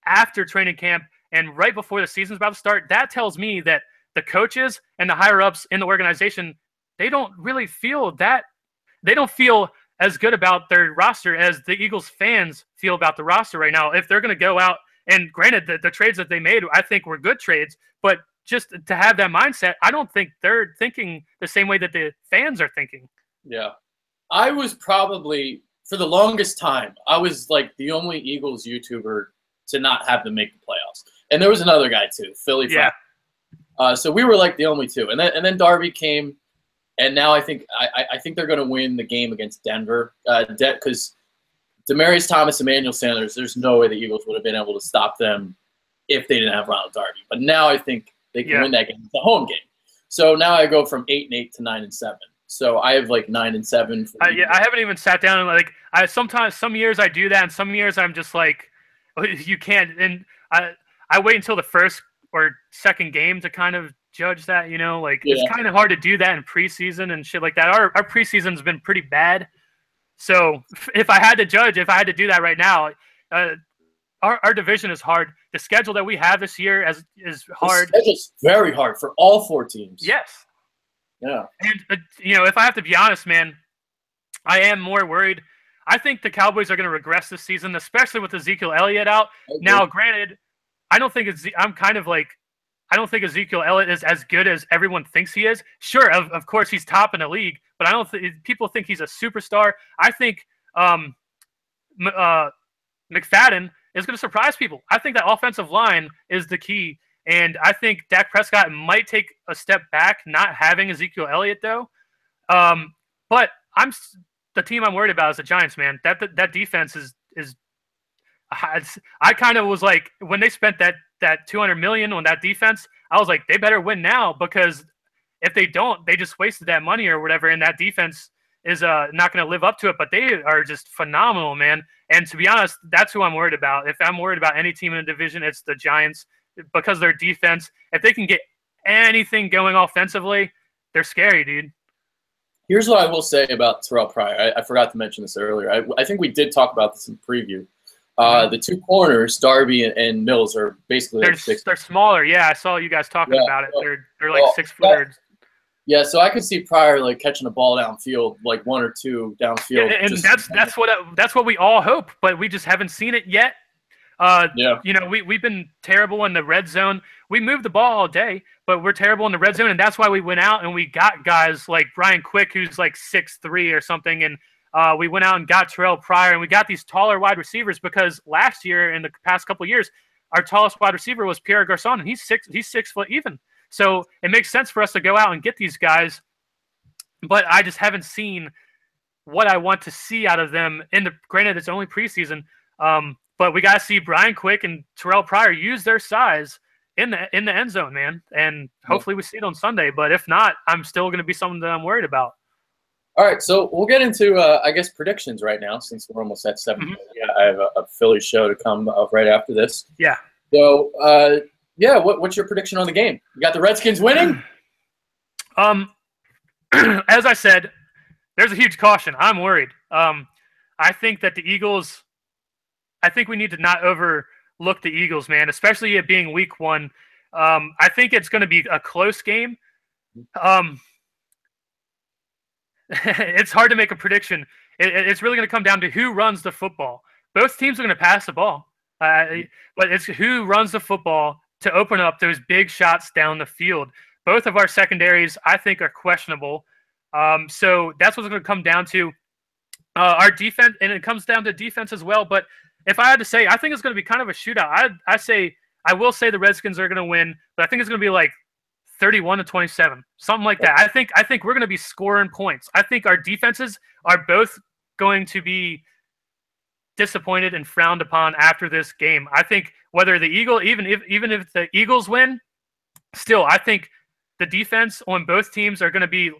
after training camp and right before the season's about to start. That tells me that the coaches and the higher-ups in the organization, they don't really feel that. They don't feel as good about their roster as the Eagles fans feel about the roster right now. If they're going to go out, and granted, the trades that they made, I think were good trades, but just to have that mindset, I don't think they're thinking the same way that the fans are thinking. Yeah. I was probably, for the longest time, I was like the only Eagles YouTuber to not have them make the playoffs. And there was another guy too, Philly. Yeah. So we were like the only two. And then Darby came, and now I think they're going to win the game against Denver because Demaryius Thomas, Emmanuel Sanders, there's no way the Eagles would have been able to stop them if they didn't have Ronald Darby. But now I think they can win that game. It's a home game. So now I go from 8-8 to 9-7. So I have like 9-7. I haven't even sat down and like sometimes some years I do that, and some years I'm just like, you can't. And I wait until the first or second game to kind of judge that. You know, like it's kind of hard to do that in preseason and shit like that. Our preseason's been pretty bad. So if I had to judge, if I had to do that right now, our division is hard. The schedule that we have this year is hard. The schedule's very hard for all four teams. Yes. Yeah. And, if I have to be honest, man, I am more worried. I think the Cowboys are going to regress this season, especially with Ezekiel Elliott out. Now, granted, I don't think Ezekiel Elliott is as good as everyone thinks he is. Sure, of course, he's top in the league, but I don't think people think he's a superstar. I think McFadden is going to surprise people. I think that offensive line is the key. And I think Dak Prescott might take a step back not having Ezekiel Elliott, though. But the team I'm worried about is the Giants, man. That defense is I kind of was like, when they spent that $200 million on that defense, I was like, they better win now, because if they don't, they just wasted that money or whatever, and that defense is not going to live up to it. But they are just phenomenal, man. And to be honest, that's who I'm worried about. If I'm worried about any team in the division, it's the Giants, because their defense, if they can get anything going offensively, they're scary, dude. Here's what I will say about Terrell Pryor. I forgot to mention this earlier. I think we did talk about this in preview. The two corners, Darby and Mills, are basically they're smaller. Yeah, I saw you guys talking about it. They're like 6-footers. Yeah, so I could see Pryor like catching a ball downfield, like one or two downfield. Yeah, and that's what we all hope, but we just haven't seen it yet. We've been terrible in the red zone. We moved the ball all day, but we're terrible in the red zone, and that's why we went out and we got guys like Brian Quick, who's like 6'3" or something, and we went out and got Terrell Pryor, and we got these taller wide receivers, because last year, in the past couple of years, our tallest wide receiver was Pierre Garçon, and he's 6 foot even. So it makes sense for us to go out and get these guys, but I just haven't seen what I want to see out of them. Granted, it's only preseason, but we got to see Brian Quick and Terrell Pryor use their size in the end zone, man. And hopefully we see it on Sunday. But if not, I'm still going to be something that I'm worried about. All right, so we'll get into, I guess, predictions right now, since we're almost at 7. Yeah, I have a Philly show to come right after this. Yeah. So, what's your prediction on the game? You got the Redskins winning? As I said, there's a huge caution. I'm worried. I think that the Eagles – I think we need to not overlook the Eagles, man, especially it being week 1. I think it's going to be a close game. It's hard to make a prediction. It's really going to come down to who runs the football. Both teams are going to pass the ball, but it's who runs the football to open up those big shots down the field. Both of our secondaries, I think, are questionable. So that's what's going to come down to. Our defense, and it comes down to defense as well, but if I had to say, I think it's going to be kind of a shootout. I will say the Redskins are going to win, but I think it's going to be like 31-27, something like that. I think we're going to be scoring points. I think our defenses are both going to be disappointed and frowned upon after this game. I think whether the even if the Eagles win, still I think the defense on both teams are going to be,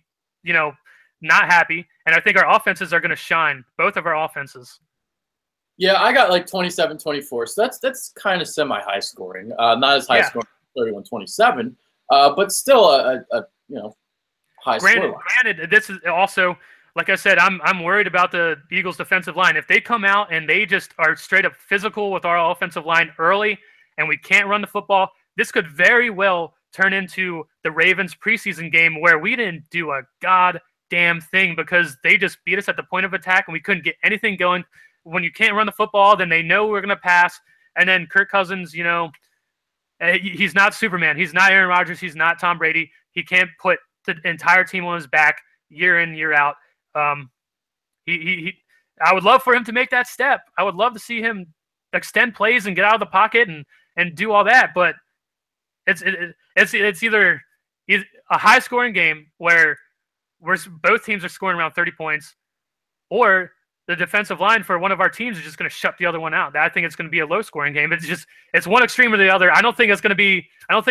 not happy, and I think our offenses are going to shine. Both of our offenses. Yeah, I got like 27-24, so that's kind of semi-high scoring. Not as high scoring as 31-27, but still a high score. Granted, this is also, like I said, I'm worried about the Eagles' defensive line. If they come out and they just are straight up physical with our offensive line early, and we can't run the football, this could very well turn into the Ravens preseason game where we didn't do a goddamn thing because they just beat us at the point of attack and we couldn't get anything going. When you can't run the football, then they know we're going to pass. And then Kirk Cousins, he's not Superman. He's not Aaron Rodgers. He's not Tom Brady. He can't put the entire team on his back year in, year out. I would love for him to make that step. I would love to see him extend plays and get out of the pocket and do all that. But it's either a high scoring game where both teams are scoring around 30 points, or the defensive line for one of our teams is just going to shut the other one out. I think it's going to be a low scoring game. It's one extreme or the other. I don't think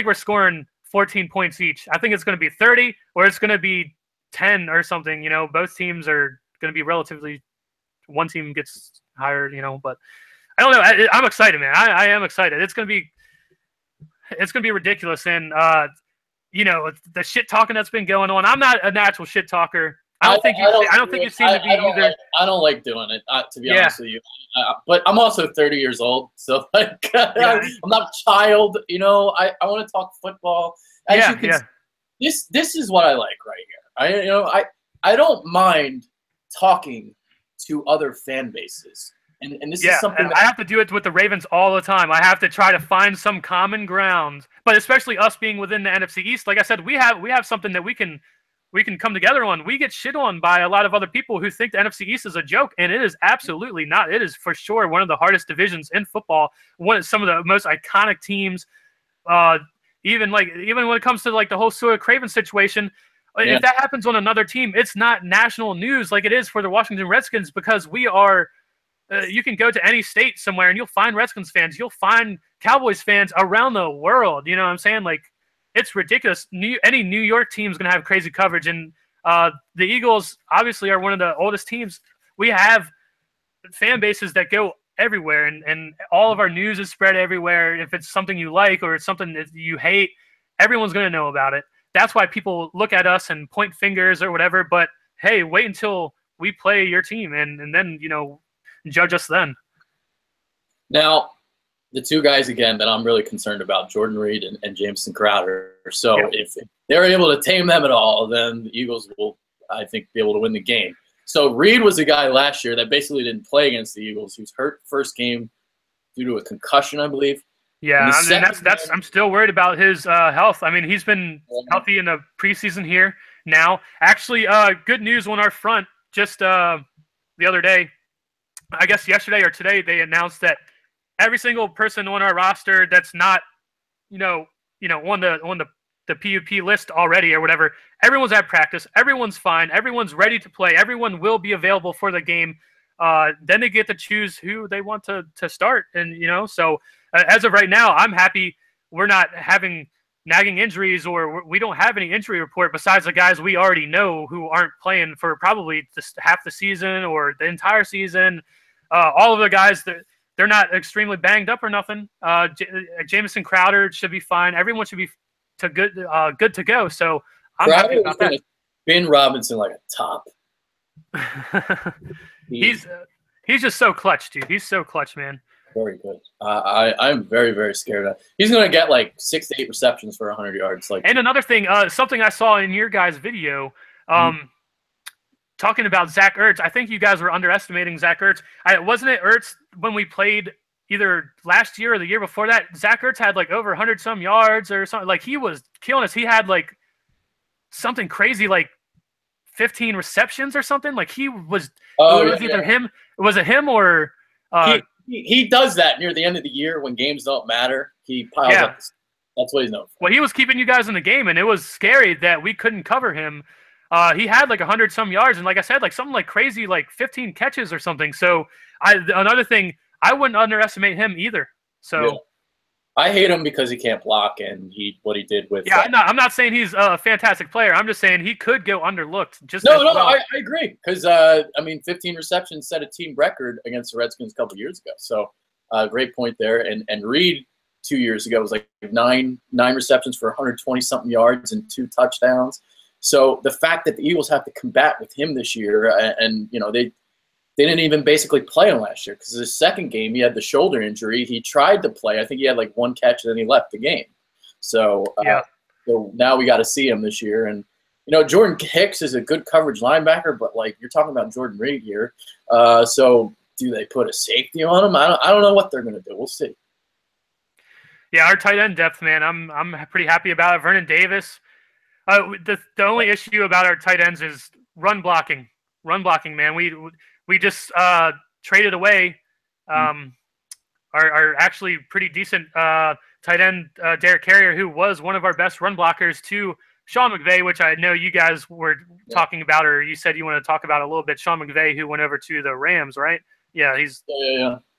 we're scoring 14 points each. I think it's going to be 30 or it's going to be 10 or something. Both teams are going to be relatively, one team gets higher, but I don't know. I'm excited, man. I am excited. It's going to be ridiculous. And, the shit talking that's been going on. I'm not a natural shit talker. I don't think you seem to be either. I don't like doing it, to be honest with you. But I'm also 30 years old, so I'm not a child. I want to talk football. This is what I like right here. I don't mind talking to other fan bases, and this is something that I have to do it with the Ravens all the time. I have to try to find some common ground, but especially us being within the NFC East. Like I said, we have something that we can come together on. We get shit on by a lot of other people who think the NFC East is a joke, and it is absolutely not. It is for sure one of the hardest divisions in football. Some of the most iconic teams. Even when it comes to like the whole Sua Cravens situation, if that happens on another team, it's not national news like it is for the Washington Redskins, because we are. You can go to any state somewhere and you'll find Redskins fans. You'll find Cowboys fans around the world. You know what I'm saying? Like, it's ridiculous. Any New York team is going to have crazy coverage. And the Eagles obviously are one of the oldest teams. We have fan bases that go everywhere, and all of our news is spread everywhere. If it's something you like or it's something that you hate, everyone's going to know about it. That's why people look at us and point fingers or whatever. But, hey, wait until we play your team and then, judge us then. Now, the two guys, again, that I'm really concerned about, Jordan Reed and Jamison Crowder. So if they're able to tame them at all, then the Eagles will, I think, be able to win the game. So Reed was a guy last year that basically didn't play against the Eagles. He was hurt first game due to a concussion, I believe. Yeah, I'm still worried about his health. I mean, he's been healthy in the preseason here now. Actually, good news on our front. Just the other day, I guess yesterday or today, they announced that every single person on our roster that's not, on the PUP list already or whatever, everyone's at practice. Everyone's fine. Everyone's ready to play. Everyone will be available for the game. Then they get to choose who they want to start. And, so as of right now, I'm happy we're not having nagging injuries, or we don't have any injury report besides the guys we already know who aren't playing for probably just half the season or the entire season. All of the guys, they're not extremely banged up or nothing. Jamison Crowder should be fine. Everyone should be good to go. So I'm happy about that. Ben Robinson like a top. He's just so clutch, dude. He's so clutch, man. Very good. I'm very, very scared of that. He's going to get like 6 to 8 receptions for 100 yards. And another thing, something I saw in your guys' video, talking about Zach Ertz. I think you guys were underestimating Zach Ertz. Wasn't it Ertz when we played either last year or the year before that? Zach Ertz had like over 100-some yards or something. Like, he was killing us. He had like something crazy, like 15 receptions or something. Like, he was. Was it him or? he does that near the end of the year when games don't matter. He piles up. That's what he's known for. Well, he was keeping you guys in the game, and it was scary that we couldn't cover him. He had like 100-some yards, and like I said, like something like crazy, like 15 catches or something. So another thing, I wouldn't underestimate him either. So. Yeah. I hate him because he can't block, and what he did with. Yeah, I'm not saying he's a fantastic player. I'm just saying he could go underlooked. I agree because 15 receptions set a team record against the Redskins a couple years ago. So, great point there. And Reed 2 years ago was like nine receptions for 120 something yards and 2 touchdowns. So the fact that the Eagles have to combat with him this year, and they didn't even basically play him last year because his second game, he had the shoulder injury. He tried to play. I think he had like 1 catch, and then he left the game. So, so now we got to see him this year. And, Jordan Hicks is a good coverage linebacker, but, like, you're talking about Jordan Reed here. So do they put a safety on him? I don't know what they're going to do. We'll see. Yeah, our tight end depth, man, I'm pretty happy about it. Vernon Davis. The only issue about our tight ends is run blocking. Run blocking, man. We just traded away our actually pretty decent tight end, Derek Carrier, who was one of our best run blockers, to Sean McVay, which I know you guys were talking about, or you said you want to talk about a little bit. Sean McVay, who went over to the Rams, right? Yeah, he's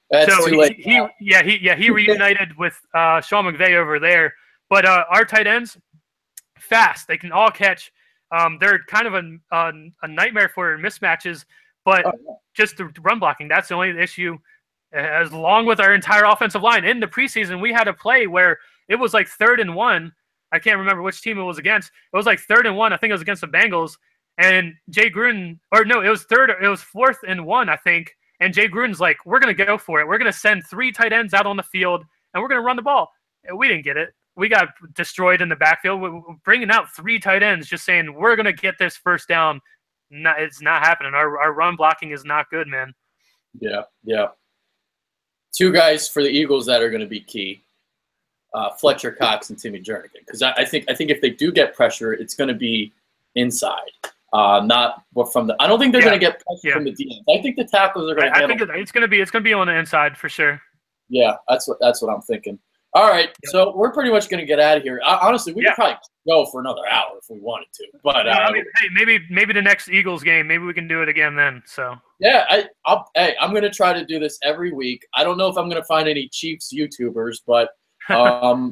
That's so too late. He reunited with Sean McVay over there. But our tight ends, fast. They can all catch. They're kind of a nightmare for mismatches. But just the run blocking, that's the only issue. As long with our entire offensive line. In the preseason, we had a play where it was like 3rd and 1. I can't remember which team it was against. It was like 3rd and 1. I think it was against the Bengals. And Jay Gruden, or no, it was 4th and 1, I think. And Jay Gruden's like, we're going to go for it. We're going to send 3 tight ends out on the field, and we're going to run the ball. And we didn't get it. We got destroyed in the backfield. We're bringing out 3 tight ends, just saying, we're going to get this first down. No, it's not happening. Our run blocking is not good, man. Yeah. 2 guys for the Eagles that are going to be key: Fletcher Cox and Timmy Jernigan. Because I think if they do get pressure, it's going to be inside, not from the. I don't think they're going to get pressure from the defense. I think the tackles are going to. I think it's going to be on the inside for sure. Yeah, that's what I'm thinking. All right, so we're pretty much going to get out of here. Honestly, we could probably go for another hour if we wanted to. But hey, maybe the next Eagles game, maybe we can do it again then. So yeah, I'm going to try to do this every week. I don't know if I'm going to find any Chiefs YouTubers, but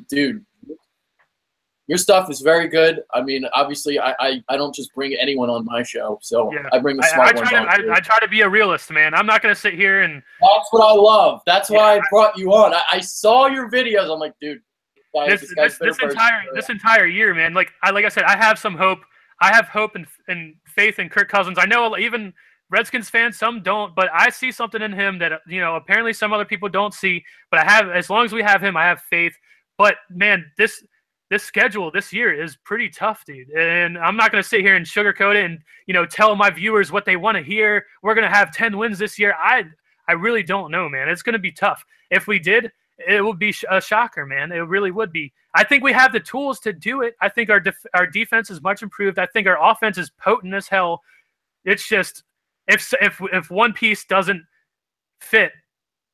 dude, your stuff is very good. I mean, obviously, I don't just bring anyone on my show, so I bring the smart ones on. I try to be a realist, man. I'm not going to sit here and. That's what I love. That's why I brought you on. I saw your videos. I'm like, dude, this entire year, man. Like I said, I have some hope. I have hope and faith in Kirk Cousins. I know even Redskins fans, some don't, but I see something in him that apparently some other people don't see. But as long as we have him, I have faith. But man, this schedule this year is pretty tough, dude. And I'm not going to sit here and sugarcoat it and, tell my viewers what they want to hear. We're going to have 10 wins this year. I really don't know, man. It's going to be tough. If we did, it would be a shocker, man. It really would be. I think we have the tools to do it. I think our defense is much improved. I think our offense is potent as hell. It's just if one piece doesn't fit,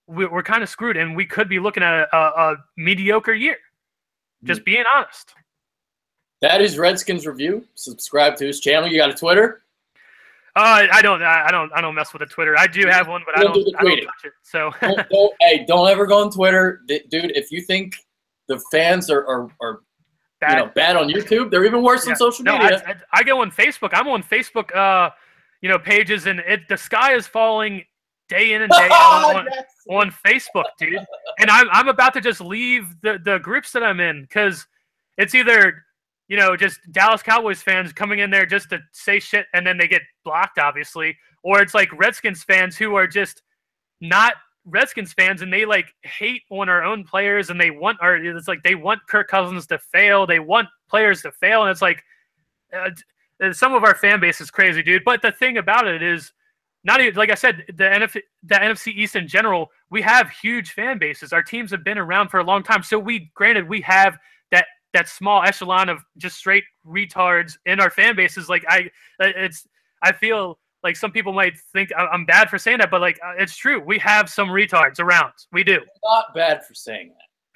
we're kind of screwed, and we could be looking at a mediocre year. Just being honest. That is Redskins Review. Subscribe to his channel. You got a Twitter? I don't mess with the Twitter. I do have one, but I don't touch it. So don't ever go on Twitter, dude. If you think the fans are bad on YouTube, they're even worse on social media. I go on Facebook. I'm on Facebook, pages, and the sky is falling day in and day out on Facebook, dude. And I'm about to just leave the groups that I'm in because it's either just Dallas Cowboys fans coming in there just to say shit and then they get blocked, obviously, or it's like Redskins fans who are just not Redskins fans and they like hate on our own players and they want Kirk Cousins to fail. They want players to fail, and it's like some of our fan base is crazy, dude. But the thing about it is, not even, like I said, the NFC East in general, we have huge fan bases. Our teams have been around for a long time. So we have that small echelon of just straight retards in our fan bases. Like I feel like some people might think I'm bad for saying that, but like it's true. We have some retards around. We do. It's not bad for saying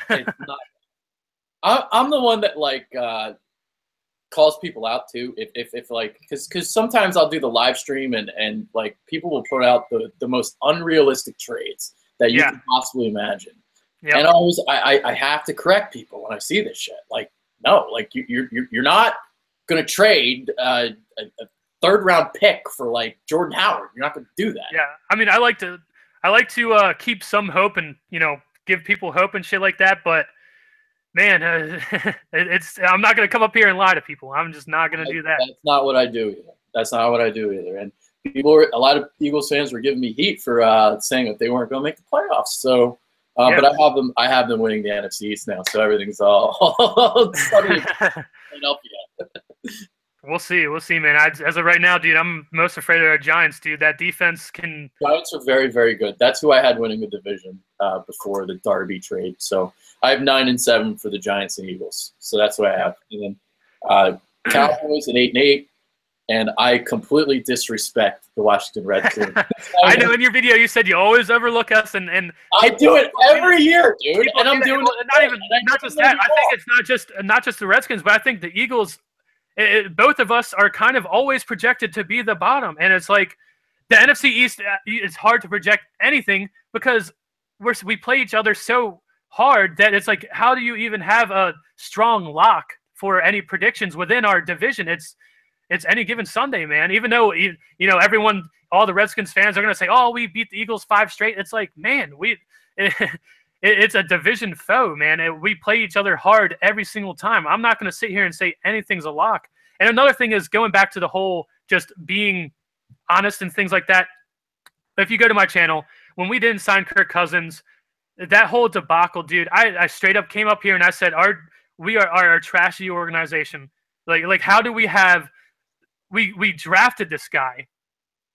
that. It's not. I'm the one that like calls people out too. If like because sometimes I'll do the live stream and like people will put out the most unrealistic trades that you can possibly imagine. Yep. And always I have to correct people when I see this shit. Like no, like you're not gonna trade a third-round pick for like Jordan Howard. You're not going to do that. Yeah, I mean, I like to keep some hope and give people hope and shit like that. But man, I'm not going to come up here and lie to people. I'm just not going to do that. That's not what I do either. That's not what I do either. And a lot of Eagles fans were giving me heat for saying that they weren't going to make the playoffs. So, but I have them winning the NFC East now. So everything's all sunny and up yet. We'll see, man. As of right now, dude, I'm most afraid of our Giants, dude. That defense can. Giants are very, very good. That's who I had winning the division before the Darby trade. So I have 9-7 for the Giants and Eagles. So that's what I have. And then Cowboys at 8-8, and I completely disrespect the Washington Redskins. I know in your video you said you always overlook us, and I do it every year, dude. And I'm doing it. Not just that. I think it's not just the Redskins, but I think the Eagles. Both of us are kind of always projected to be the bottom, and it's like the NFC East. It's hard to project anything because we play each other so hard that it's like, how do you even have a strong lock for any predictions within our division? It's any given Sunday, man. Even though everyone, all the Redskins fans are gonna say, "Oh, we beat the Eagles 5 straight." It's like, man, it's a division foe, man. We play each other hard every single time. I'm not going to sit here and say anything's a lock. And another thing is going back to the whole just being honest and things like that. If you go to my channel, when we didn't sign Kirk Cousins, that whole debacle, dude, I straight up came up here and I said, we are a trashy organization. Like how do we have – we drafted this guy.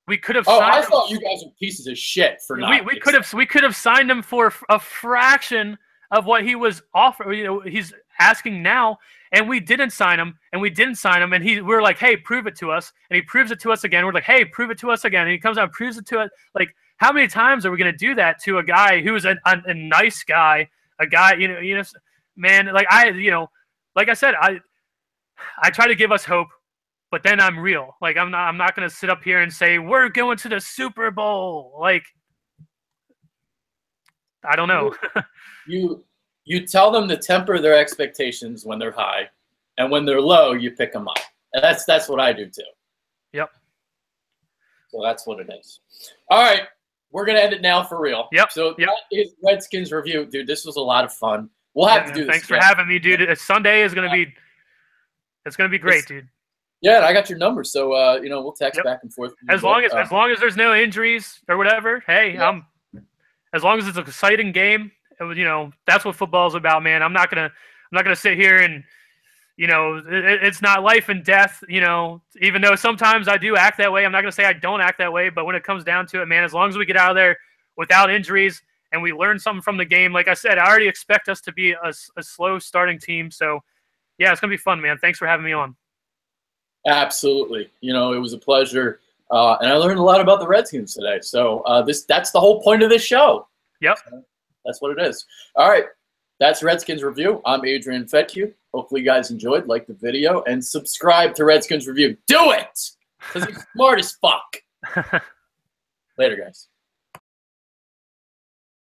We could have. I thought you guys were pieces of shit for not. We could have signed him for a fraction of what he was offered. He's asking now, and we didn't sign him, and we're like, hey, prove it to us, and he proves it to us again. We're like, hey, prove it to us again, and he comes out and proves it to us. Like, how many times are we gonna do that to a guy who's a nice guy, a guy, man? Like like I said, I try to give us hope. But then I'm real. Like I'm not gonna sit up here and say we're going to the Super Bowl. Like I don't know. you tell them to temper their expectations when they're high, and when they're low, you pick them up. And that's what I do too. Yep. So that's what it is. All right, we're gonna end it now for real. Yep. So that is Redskins review, dude. This was a lot of fun. We'll have to do this. Thanks for having me, dude. Sunday is gonna be. It's gonna be great, dude. Yeah, and I got your number, so we'll text back and forth. As long as there's no injuries or whatever, hey, as long as it's an exciting game, that's what football's about, man. I'm not gonna sit here and it's not life and death, even though sometimes I do act that way. I'm not gonna say I don't act that way, but when it comes down to it, man, as long as we get out of there without injuries and we learn something from the game, like I said, I already expect us to be a slow starting team. So yeah, it's gonna be fun, man. Thanks for having me on. Absolutely. It was a pleasure. And I learned a lot about the Redskins today. So that's the whole point of this show. Yep. So that's what it is. All right. That's Redskins Review. I'm Adrian Fetke. Hopefully you guys enjoyed, like the video, and subscribe to Redskins Review. Do it! Because he's smart as fuck. Later, guys.